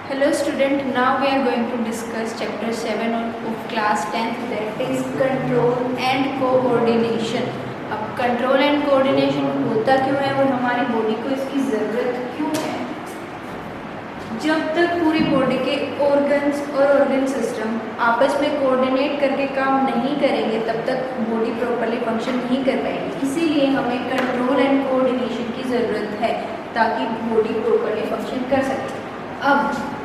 Hello student, now we are going to discuss chapter 7 of class 10th, that is control and coordination. अब control and coordination होता क्यों है और हमारी body को इसकी ज़रूरत क्यों है। जब तक पूरी बॉडी के ऑर्गन्स और ऑर्गन सिस्टम आपस में कोऑर्डिनेट करके काम नहीं करेंगे तब तक बॉडी प्रॉपर्ली फंक्शन नहीं कर पाएगी। इसीलिए हमें कंट्रोल एंड कोऑर्डिनेशन की ज़रूरत है ताकि बॉडी प्रॉपर्ली फंक्शन कर सके। अब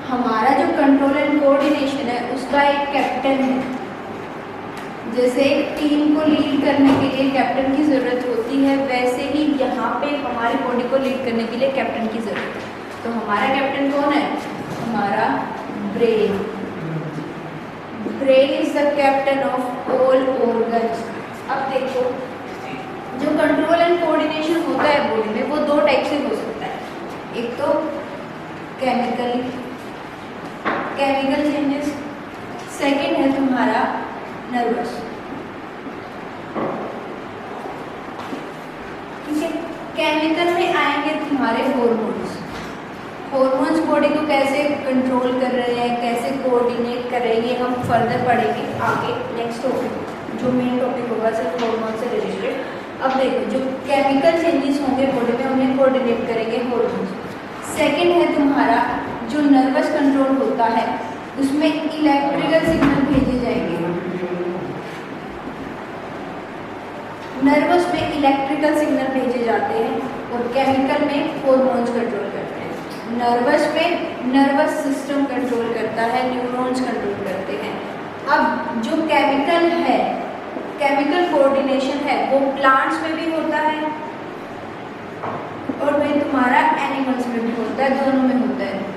हमारा जो कंट्रोल एंड कोऑर्डिनेशन है उसका एक कैप्टन है। जैसे एक टीम को लीड करने के लिए कैप्टन की ज़रूरत होती है, वैसे ही यहाँ पे हमारी बॉडी को लीड करने के लिए कैप्टन की ज़रूरत है। तो हमारा कैप्टन कौन है? हमारा brain. Brain is the captain of all organs. अब देखो, जो कंट्रोल एंड कोऑर्डिनेशन होता है बॉडी में वो दो टाइप से हो सकता है। एक तो केमिकल चेंजेस, सेकंड है तुम्हारा नर्वस। ठीक है, केमिकल में आएंगे तुम्हारे हॉर्मोन्स। हॉर्मोन्स बॉडी को कैसे कंट्रोल कर रहे हैं, कैसे कोऑर्डिनेट कर रहे हैं, ये हम फर्दर पढ़ेंगे आगे नेक्स्ट टॉपिक, जो मेन टॉपिक होगा सिर्फ हॉर्मोन से रिलेटेड। अब देखो, जो केमिकल चेंजेस होंगे बॉडी में उन्हें कोऑर्डिनेट करेंगे हॉर्मोन्स। सेकंड है तुम्हारा जो नर्वस कंट्रोल होता है, उसमें इलेक्ट्रिकल सिग्नल भेजे जाएंगे। नर्वस में इलेक्ट्रिकल सिग्नल भेजे जाते हैं और केमिकल में हॉर्मोन्स कंट्रोल करते हैं। नर्वस में नर्वस सिस्टम कंट्रोल करता है, न्यूरॉन्स कंट्रोल करते हैं। अब जो केमिकल है, केमिकल कोऑर्डिनेशन है, वो प्लांट्स में भी होता है और भाई तुम्हारा एनिमल्स में भी होता है, दोनों में होता है।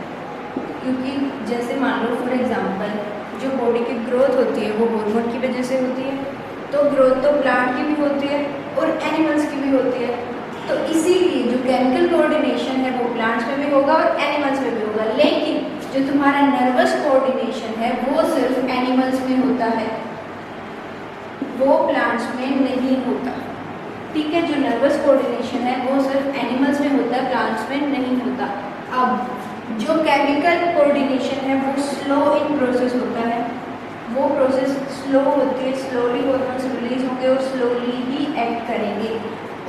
क्योंकि जैसे मान लो फॉर एग्जांपल, जो बॉडी की ग्रोथ होती है वो हार्मोन की वजह से होती है, तो ग्रोथ तो प्लांट की भी होती है और एनिमल्स की भी होती है। तो इसीलिए जो केमिकल कोऑर्डिनेशन है वो प्लांट्स में भी होगा और एनिमल्स में भी होगा। लेकिन जो तुम्हारा नर्वस कोऑर्डिनेशन है वो सिर्फ एनिमल्स में होता है, वो प्लांट्स में नहीं होता। ठीक है, जो नर्वस कोऑर्डिनेशन है वो सिर्फ एनिमल्स में होता है, प्लांट्स में नहीं होता। अब जो केमिकल कोऑर्डिनेशन है वो स्लो इन प्रोसेस होता है, वो प्रोसेस स्लो होती है, स्लोली हॉर्मोन्स रिलीज होंगे और स्लोली ही एक्ट करेंगे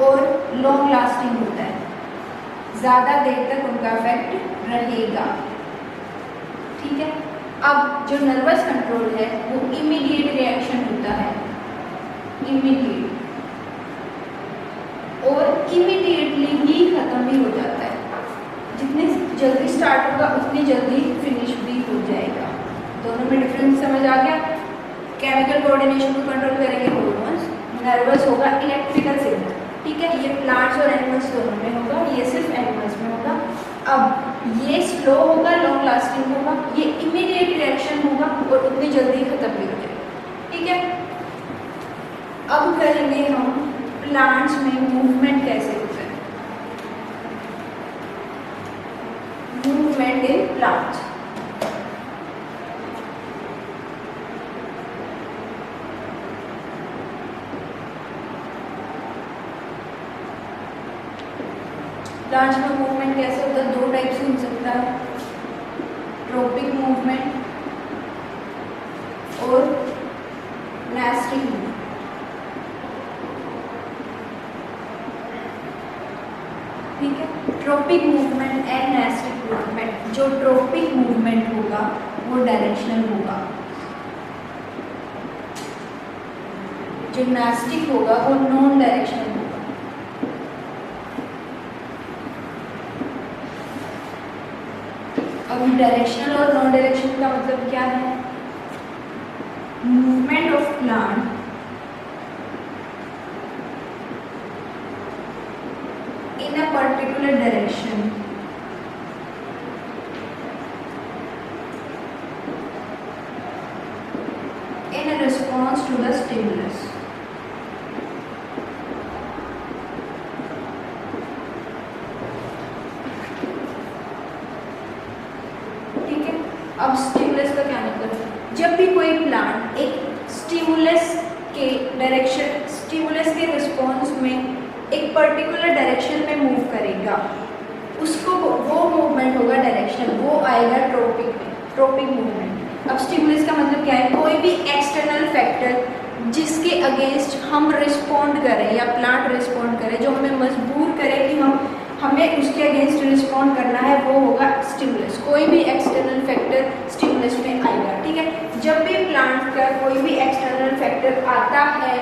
और लॉन्ग लास्टिंग होता है, ज़्यादा देर तक उनका इफेक्ट रहेगा। ठीक है, अब जो नर्वस कंट्रोल है वो इमीडिएट रिएक्शन होता है, इमीडिएट, और इमीडिएटली ही ख़त्म भी हो जाता है। जितनी जल्दी स्टार्ट होगा उतनी जल्दी फिनिश भी हो जाएगा। दोनों में डिफरेंस समझ आ गया? केमिकल कोऑर्डिनेशन को कंट्रोल करेंगे हॉर्मोन्स, नर्वस होगा इलेक्ट्रिकल सिग्नल। ठीक है, ये प्लांट्स और एनिमल्स दोनों में होगा, ये सिर्फ एनिमल्स में होगा। अब ये स्लो होगा, लॉन्ग लास्टिंग होगा, ये इमीडिएट रिएक्शन होगा और उतनी जल्दी खत्म भी हो जाएगा। ठीक है, अब करेंगे हम प्लांट्स में मूवमेंट कैसे होता है, मूवमेंट इन प्लांट्स। प्लांट्स में मूवमेंट कैसे होता है? दो टाइप से हो सकता है, ट्रॉपिक मूवमेंट और नेस्टिंग मूवमेंट। ठीक है, tropic movement and nastic movement. जो ट्रॉपिक मूवमेंट होगा वो डायरेक्शनल होगा, जो नेस्टिक होगा वो नॉन डायरेक्शनल होगा। अब डायरेक्शनल और नॉन डायरेक्शनल का मतलब क्या है? Movement of plant in a particular direction in a response to the stimulus. ठीक है, अब स्टिमुलस का क्या मतलब है? जब भी कोई प्लांट एक स्टिमुलस के डायरेक्शन, स्टिमुलस के रिस्पॉन्स में एक पर्टिकुलर डायरेक्शन में मूव करेगा, उसको वो मूवमेंट होगा डायरेक्शनल, वो आएगा ट्रोपिक में, ट्रोपिक मूवमेंट। अब स्टिमुलस का मतलब क्या है? कोई भी एक्सटर्नल फैक्टर जिसके अगेंस्ट हम रिस्पॉन्ड करें या प्लांट रिस्पॉन्ड करे, जो हमें मजबूर करे कि हमें उसके अगेंस्ट रिस्पॉन्ड करना है, वो होगा स्टिमुलस। कोई भी एक्सटर्नल फैक्टर स्टिमुलस में आएगा, ठीक है। जब भी प्लांट का कोई भी एक्सटर्नल फैक्टर आता है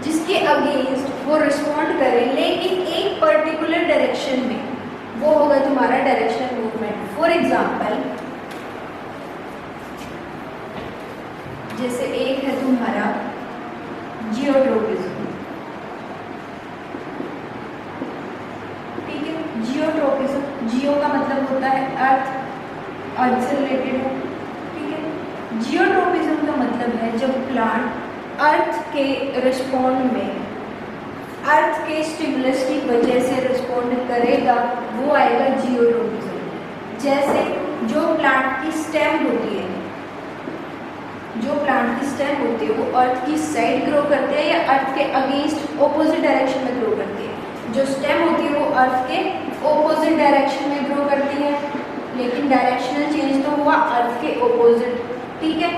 जिसके अगेंस्ट वो रिस्पॉन्ड करे, लेकिन एक पर्टिकुलर डायरेक्शन में, वो होगा तुम्हारा डायरेक्शनल मूवमेंट। फॉर एग्जांपल, जैसे एक है तुम्हारा जियोट्रोपिज्म, ठीक है। जियोट्रोपिज्म, जियो का मतलब होता है अर्थ, अर्थ से रिलेटेड है, ठीक है। जियोट्रोपिज्म का मतलब है जब प्लांट अर्थ के रिस्पॉन्ड में, अर्थ के स्टिमुलस की वजह से रिस्पॉन्ड करेगा, वो आएगा जियोट्रोपिज्म। जैसे जो प्लांट की स्टेम होती है, जो प्लांट की स्टेम होती है वो अर्थ की साइड ग्रो करती है या अर्थ के अगेंस्ट ऑपोजिट डायरेक्शन में ग्रो करती है। जो स्टेम होती है वो अर्थ के ऑपोजिट डायरेक्शन में ग्रो करती है, लेकिन डायरेक्शनल चेंज तो हुआ अर्थ के ऑपोजिट, ठीक है।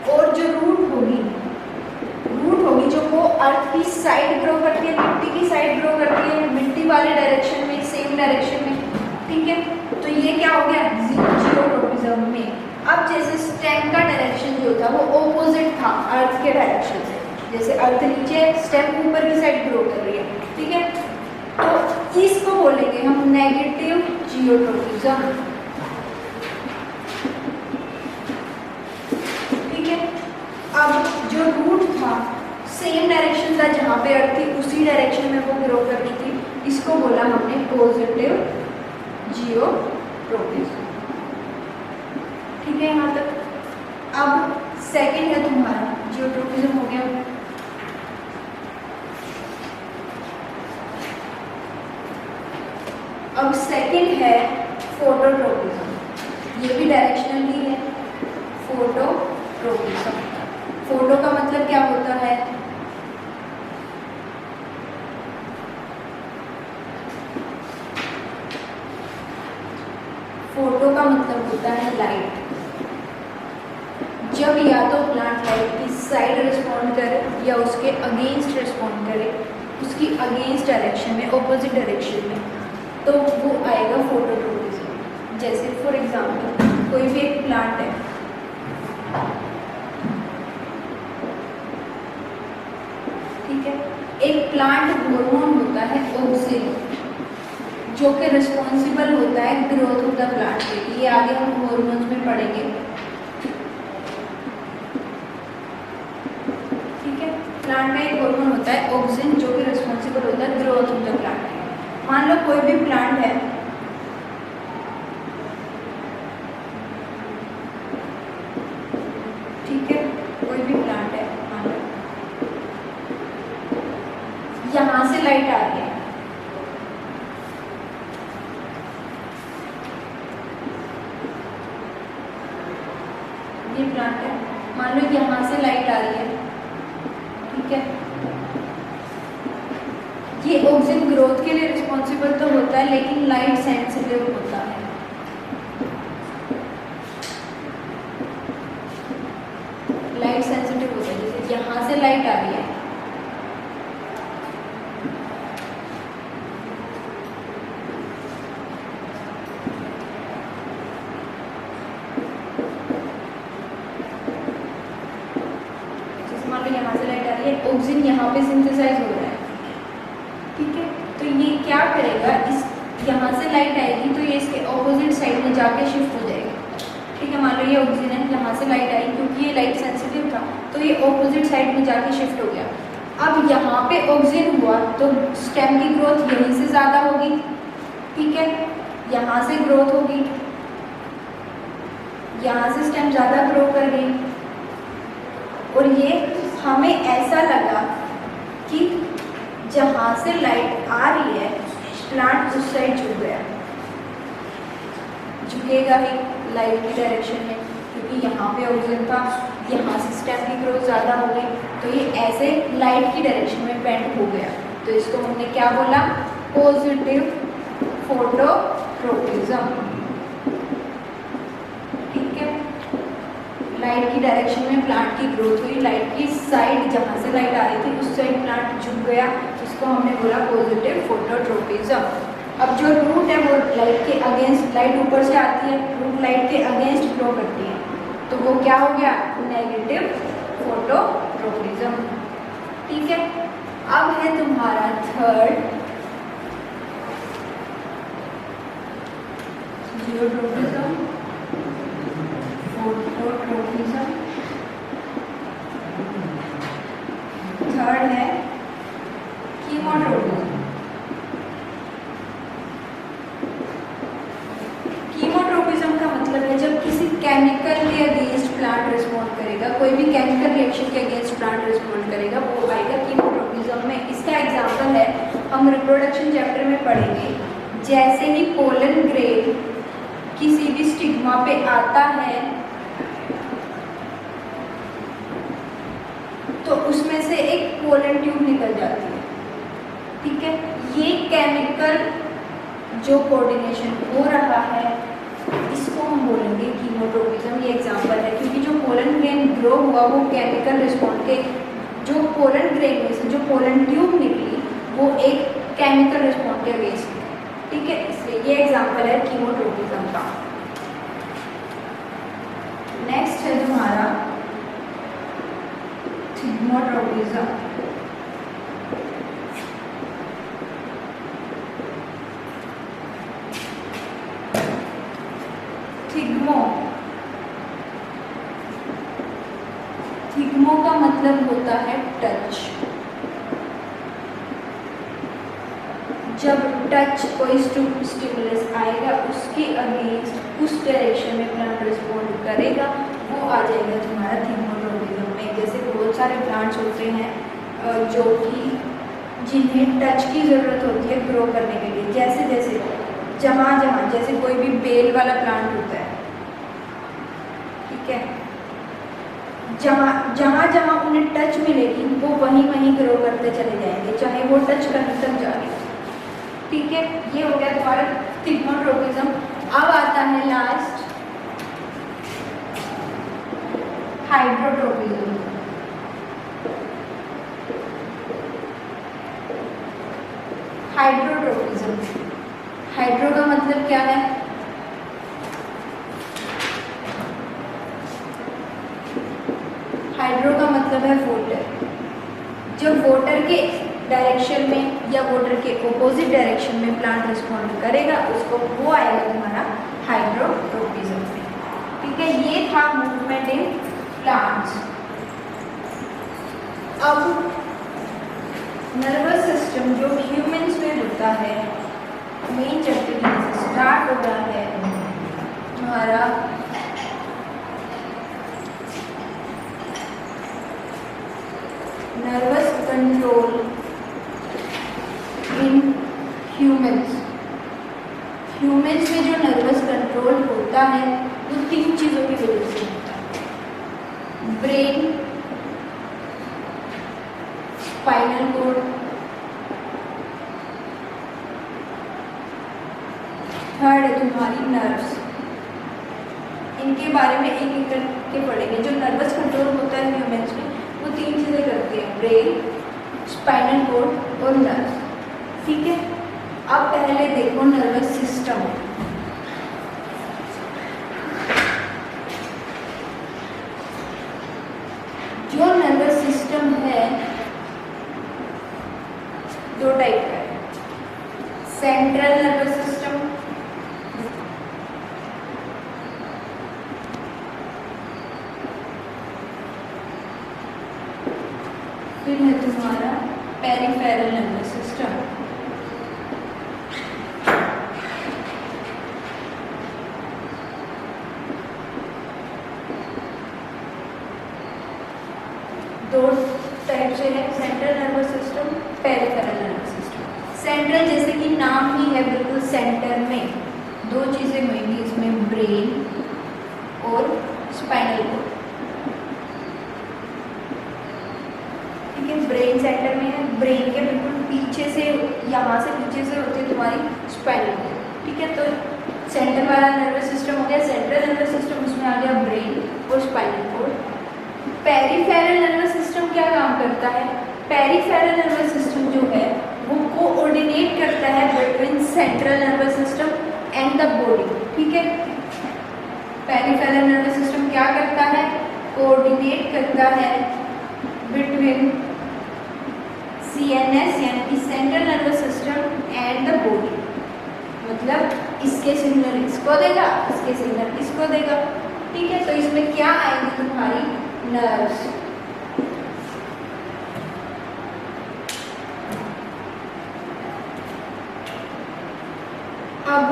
और जो रूट होगी, जो वो अर्थ की साइड ग्रो करती है, मिट्टी की साइड ग्रो करती है, मिट्टी वाले डायरेक्शन में, सेम डायरेक्शन में, ठीक है। तो ये क्या हो गया? जियोट्रोपिज्म में। अब जैसे स्टेम का डायरेक्शन जो था वो ऑपोजिट था अर्थ के डायरेक्शन से, जैसे अर्थ नीचे, स्टेम ऊपर की साइड ग्रो कर रही है, ठीक है। तो इसको बोलेंगे हम नेगेटिव जियोट्रोपिज्म, ठीक है। अब जो रूट था सेम डायरेक्शन था, जहाँ पे अर्थ थी उसी डायरेक्शन में वो ग्रो कर रही थी, इसको बोला हमने पॉजिटिव जियोट्रोपिज्म, ठीक है यहाँ तक। अब सेकंड है तुम्हारा, जियोट्रोपिज्म हो गया। अब सेकंड है फोटोट्रोपिज्म, ये भी डायरेक्शनल ही है, फोटोट्रोपिज्म। फोटो का मतलब क्या होता है? फोटो का मतलब होता है लाइट। जब या तो प्लांट लाइट की साइड रिस्पॉन्ड करे या उसके अगेंस्ट रिस्पॉन्ड करे, उसकी अगेंस्ट डायरेक्शन में, ऑपोजिट डायरेक्शन में, तो वो आएगा फोटोट्रोपिज्म। जैसे फॉर एग्जांपल कोई भी एक प्लांट है, ठीक है। एक प्लांट हार्मोन होता है ऑक्सिन, जो कि रिस्पॉन्सिबल होता है ग्रोथ ऑफ द प्लांट के लिए। ये आगे हम हार्मोन्स में पढ़ेंगे, ठीक है। प्लांट का एक हार्मोन होता है ऑक्सिन, जो कि रिस्पॉन्सिबल होता है ग्रोथ ऑफ द प्लांट के लिए। मान लो कोई भी प्लांट है, ठीक है, कोई भी प्लांट है, मान लो यहाँ से लाइट आ रही है, ये प्लांट है, मान लो यहाँ से लाइट आ रही है, ठीक है। ये ऑक्सीजन ग्रोथ के लिए रिस्पॉन्सिबल तो होता है, लेकिन लाइट सेंसिटिव होता है। लाइट सेंसिटिव होता है, जैसे यहाँ से लाइट आ रही है, ऑक्सीजन यहाँ पे सिंथेसाइज हो रहा है, ठीक है। तो ये क्या करेगा, इस यहाँ से लाइट आएगी तो ये इसके ऑपोजिट साइड में जाके शिफ्ट हो जाएगा, ठीक है। मान लो ये ऑक्सीजन है, यहाँ से लाइट आई, क्योंकि ये लाइट सेंसिटिव था तो ये ऑपोजिट साइड में जाके शिफ्ट हो गया। अब यहाँ पे ऑक्सीजन हुआ तो स्टेम की ग्रोथ यहीं से ज़्यादा होगी, ठीक है, यहाँ से ग्रोथ होगी, यहाँ से स्टेम ज़्यादा ग्रो कर गई, और ये हमें ऐसा लगा कि जहाँ से लाइट आ रही है प्लांट उस साइड झुक गया, झुकेगा ही लाइट की डायरेक्शन में, क्योंकि यहाँ पे ऑक्सीजन था, यहाँ से स्टेम की ग्रोथ ज़्यादा हो गई, तो ये ऐसे लाइट की डायरेक्शन में बेंड हो गया। तो इसको हमने क्या बोला, पॉजिटिव फोटोट्रोपिज्म। ठीक है, लाइट की डायरेक्शन में प्लांट की ग्रोथ हुई, लाइट की साइड जहाँ से लाइट आ रही थी उस साइड प्लांट झुक गया, इसको हमने बोला पॉजिटिव फोटोट्रोपिज्म। अब जो रूट है वो लाइट के अगेंस्ट, लाइट ऊपर से आती है, रूट लाइट के अगेंस्ट ग्रो करती है, तो वो क्या हो गया, नेगेटिव फोटोट्रोपिज्म। ठीक है, अब है तुम्हारा थर्ड जियोट्रोपिज्म, फोटोट्रोपिज्म। थर्ड है कीमोट्रोपिज्म। कीमोट्रोपिज्म का मतलब है जब किसी केमिकल के अगेंस्ट प्लांट रिस्पॉन्ड करेगा, कोई भी केमिकल रिएक्शन के अगेंस्ट प्लांट रिस्पॉन्ड करेगा, वो आएगा कीमोट्रोपिज्म में। इसका एग्जांपल है, हम रिप्रोडक्शन चैप्टर में पढ़ेंगे, जैसे ही पोलन ग्रेन किसी भी स्टिग्मा पे आता है तो उसमें से एक पोलन ट्यूब निकल जाती है। ठीक है, ये केमिकल जो कोऑर्डिनेशन हो रहा है इसको हम बोलेंगे कीमोट्रोपिज्म। ये एग्जांपल है, क्योंकि जो पोलन ग्रेन ग्रो हुआ वो केमिकल रिस्पॉन्ड के, जो पोलन ग्रेन में से जो पोलन ट्यूब निकली वो एक केमिकल रिस्पॉन्ड के अगेंस्ट है। ठीक है, इसलिए ये एग्जांपल है कीमोट्रोपिज्म का। नेक्स्ट है तुम्हारा थिग्मोट्रोपिज्म। थिग्मो का मतलब होता है टच। जब टच कोई स्टिमुलस आएगा उसके अगेंस्ट उस डायरेक्शन में प्लांट रिस्पॉन्ड करेगा, वो आ जाएगा तुम्हारा थिग्मोट्रोपिज्म में। जैसे बहुत सारे प्लांट्स होते हैं जो कि जिन्हें टच की ज़रूरत होती है ग्रो करने के लिए, जैसे जैसे जहाँ जहाँ, जैसे कोई भी बेल वाला प्लांट होता है, ठीक है, जहाँ जहाँ उन्हें टच मिलेगी वो वहीं वहीं ग्रो करते चले जाएंगे, चाहे वो टच करने तक जा रही। ठीक है, ये हो गया तुम्हारा थिग्मोट्रोपिज्म। अब आता है लास्ट हाइड्रोट्रोपिज्म। हाइड्रोट्रोपिज्म, हाइड्रो का मतलब क्या है, हाइड्रो का मतलब है वाटर। जब वाटर के डायरेक्शन में या वाटर के ऑपोजिट डायरेक्शन में प्लांट रिस्पॉन्ड करेगा उसको, वो आएगा तुम्हारा हाइड्रोट्रोपिज्म में। ठीक है, ये था मूवमेंट इन प्लांट्स। अब नर्वस सिस्टम जो ह्यूमंस में होता है, मेन चैप्टर स्टार्ट हो रहा है तुम्हारा nervous control in humans. Humans में जो नर्वस कंट्रोल होता है वो तीन चीज़ों की वजह से होता है, ब्रेन, स्पाइनल कॉर्ड, थर्ड है तुम्हारी नर्व्स। इनके बारे में एक एक करके पढ़ेंगे। जो नर्वस कंट्रोल होता है ह्यूमंस में वो तीन चीज़ें करती हैं, ब्रेन, स्पाइनल कॉर्ड और नर्व्स। ठीक है, अब पहले देखो नर्वस सिस्टम। जो नर्वस सिस्टम है दो टाइप का है, सेंट्रल नर्वस सिस्टम फिर है तुम्हारा पेरिफेरल नर्वस सिस्टम। दो टाइप से है, central nervous system, peripheral nervous system. Central जैसे कि नाम ही है, बिल्कुल सेंटर में दो चीज़ें होंगी इसमें, ब्रेन और स्पाइनल कॉर्ड। ठीक है, ब्रेन सेंटर में है, ब्रेन के बिल्कुल पीछे से, यहाँ से पीछे से होती है तुम्हारी स्पाइनल कॉर्ड। ठीक है। तो सेंट्रल वाला नर्वस सिस्टम हो गया सेंट्रल नर्वस सिस्टम, उसमें आ गया ब्रेन और spinal cord. Peripheral nervous system क्या काम करता है? पेरिफेरल नर्वस सिस्टम जो है वो कोऑर्डिनेट करता है between central nervous system and the body, ठीक है। पेरिफेरल नर्वस सिस्टम क्या करता है? कोऑर्डिनेट करता है बिटवीन CNS यानी कि central nervous system and the body. मतलब इसके सिग्नल इसको देगा, इसके सिग्नल इसको देगा, ठीक है। तो इसमें क्या आएंगी तुम्हारी? नर्व्स। अब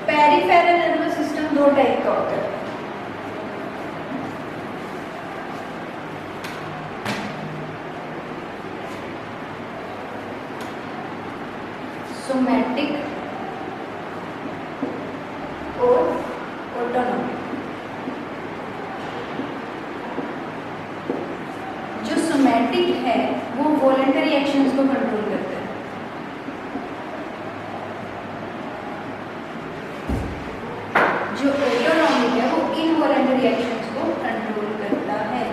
पेरिफेरल नर्वस सिस्टम दो टाइप का होता है। सोमैटिक और ऑटोनॉमिक। जो सोमैटिक है वो वॉलंटरी एक्शंस को कंट्रोल करता है, जो ऑटोनॉमिक है वो इनवॉलंटरी एक्शंस को कंट्रोल करता है।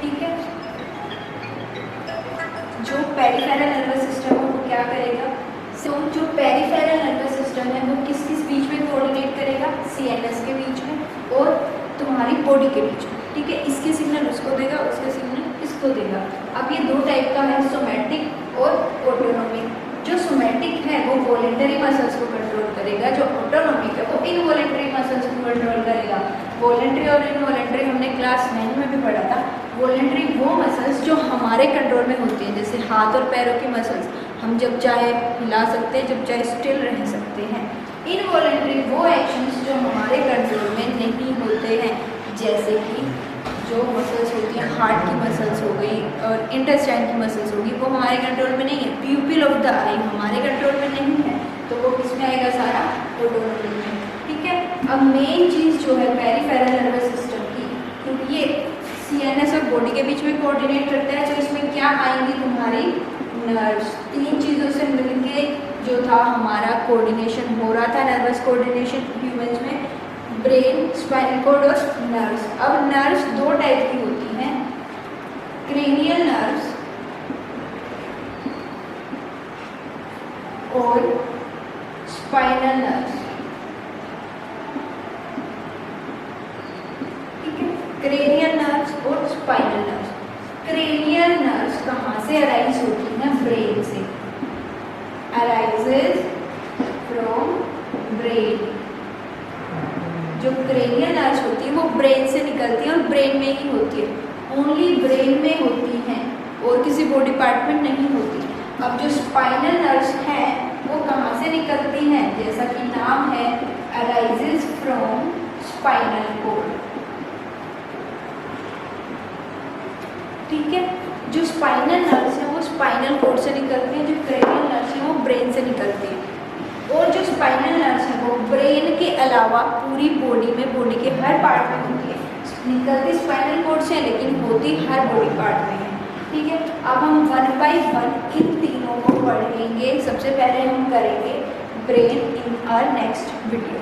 ठीक है। जो पेरिफेरल नर्वस सिस्टम है वो क्या करेगा? जो पेरिफेरल नर्वस सिस्टम है वो किस किस बीच में कोऑर्डिनेट करेगा? CNS के बीच में और तुम्हारी बॉडी के बीच में, ठीक है। इसके सिग्नल उसको देगा, उसके सिग्नल इसको देगा। अब ये दो टाइप का है, सोमैटिक और ऑटोनॉमिक। जो सोमैटिक है वो वॉलंटरी मसल्स को कंट्रोल करेगा, जो ऑटोनॉमिक है वो इनवॉलंटरी मसल्स को कंट्रोल करेगा। वॉलंटरी और इनवॉलंटरी हमने क्लास 9 में भी पढ़ा था। वॉलंटरी वो मसल्स जो हमारे कंट्रोल में होती हैं, जैसे हाथ और पैरों की मसल्स, हम जब चाहे हिला सकते हैं, जब चाहे स्टिल रह सकते हैं। इनवॉलंटरी वो एक्शंस जो हमारे कंट्रोल में नहीं होते हैं, जैसे कि जो मसल्स होती हैं, हार्ट की मसल्स हो गई और इंटेस्टाइन की मसल्स होगी, वो हमारे कंट्रोल में नहीं है। प्यूपिल ऑफ द आई हमारे कंट्रोल में नहीं है, तो वो किस में आएगा? सारा ऑटोनॉमिक में, ठीक है। अब मेन चीज़ जो है पेरिफेरल नर्वस सिस्टम की, क्योंकि ये CNS और बॉडी के बीच में कोऑर्डिनेट करता है, तो इसमें क्या आएंगी? तुम्हारी नर्व्स। तीन चीज़ों से मिलके जो था हमारा कोऑर्डिनेशन हो रहा था, नर्वस कोऑर्डिनेशन ह्यूमंस में, ब्रेन, स्पाइनल कॉर्ड और नर्व्स। अब नर्व्स दो टाइप की होती हैं, क्रेनियल नर्व्स और स्पाइनल नर्व्स, ठीक है। क्रेनियल नर्व्स और स्पाइनल नर्व्स। क्रेनियल नर्व्स कहाँ से अराइज होती हैं? ब्रेन से। Arises from brain. जो क्रेनियल नर्व्स होती है वो ब्रेन से निकलती है और ब्रेन में ही होती है, ओनली ब्रेन में होती हैं और किसी बॉडी पार्ट में नहीं होती। अब जो स्पाइनल नर्व्स हैं वो कहाँ से निकलती हैं? जैसा कि नाम है, अराइजेज फ्रॉम स्पाइनल कॉर्ड, ठीक है। जो स्पाइनल नर्व्स हैं वो स्पाइनल कॉर्ड से निकलती हैं, जो क्रेनियल नर्व्स हैं वो ब्रेन से निकलती हैं। और जो स्पाइनल नर्व्स हैं वो ब्रेन के अलावा पूरी बॉडी में, बॉडी के हर पार्ट में होती है। निकलती स्पाइनल कॉर्ड से लेकिन होती हर बॉडी पार्ट में है, ठीक है। अब हम 1 बाय 1 इन तीनों को पढ़ेंगे। सबसे पहले हम करेंगे brain in our next video.